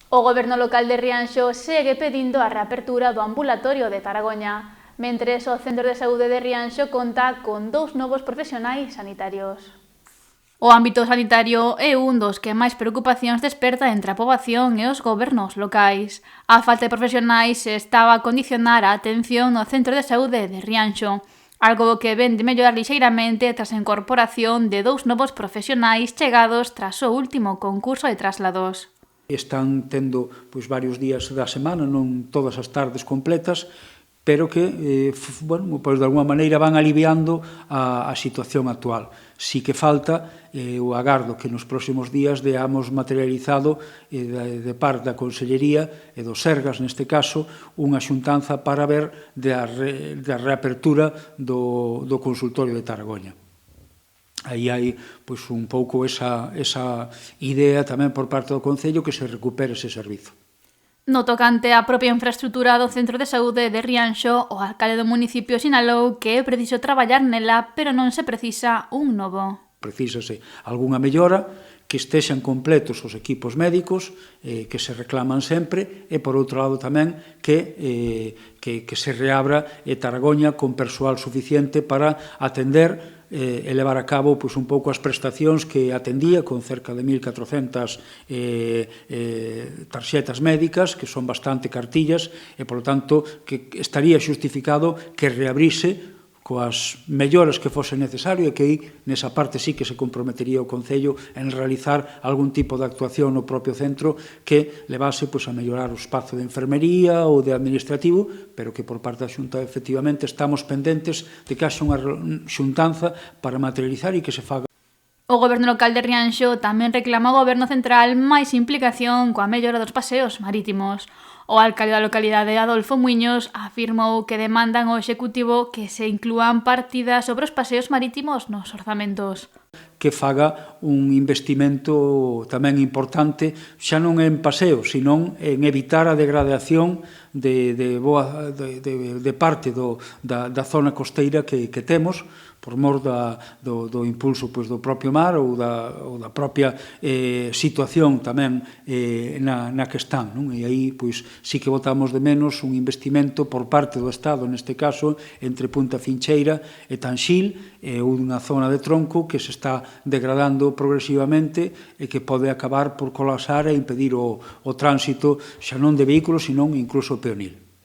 O goberno local de Rianxo segue pedindo a reapertura do ambulatorio de Taragoña, mentres o Centro de Saúde de Rianxo conta con 2 novos profesionais sanitarios. O ámbito sanitario é un dos que máis preocupacións desperta entre a poboación e os gobernos locais. A falta de profesionais estaba a condicionar a atención no Centro de Saúde de Rianxo, algo que ven de mellorar lixeiramente tras a incorporación de 2 novos profesionais chegados tras o último concurso de traslados. Están tendo varios días da semana, non todas as tardes completas, pero que, de alguma maneira van aliviando a situación actual. Si que falta, o agardo que nos próximos días deamos materializado de parte da Consellería e do Sergas, neste caso, unha xuntanza para ver da reapertura do consultorio de Taragoña. Aí hai un pouco esa idea tamén por parte do Concello que se recupere ese servizo. No tocante á propia infraestrutura do Centro de Saúde de Rianxo, o alcalde do municipio sinalou que é preciso traballar nela, pero non se precisa un novo. Precísase algunha mellora, que estexan completos os equipos médicos, que se reclaman sempre, e por outro lado tamén que se reabra Taragoña con persoal suficiente para atender e levar a cabo un pouco as prestacións que atendía con cerca de 1.400 tarxetas médicas, que son bastante cartillas, e, polo tanto, que estaría xustificado que reabrise coas melloras que fose necesario e que aí, nesa parte, sí que se comprometería o Concello en realizar algún tipo de actuación no propio centro que levase a mellorar o espazo de enfermería ou de administrativo, pero que por parte da Xunta, efectivamente, estamos pendentes de que haxa unha xuntanza para materializar e que se faga. O goberno local de Rianxo tamén reclama ao goberno central máis implicación coa mellora dos paseos marítimos. O alcalde da localidade, Adolfo Muiños, afirmou que demandan ao Executivo que se inclúan partidas sobre os paseos marítimos nos orzamentos. Que faga un investimento tamén importante, xa non en paseos, sino en evitar a degradación de parte da zona costeira que temos, por mor do impulso do propio mar ou da propia situación tamén na que están. E aí sí que botamos de menos un investimento por parte do Estado, neste caso, entre Punta Fincheira e Tanxil, unha zona de tronco que se está degradando progresivamente e que pode acabar por colapsar e impedir o tránsito xa non de vehículos, sino incluso peonil.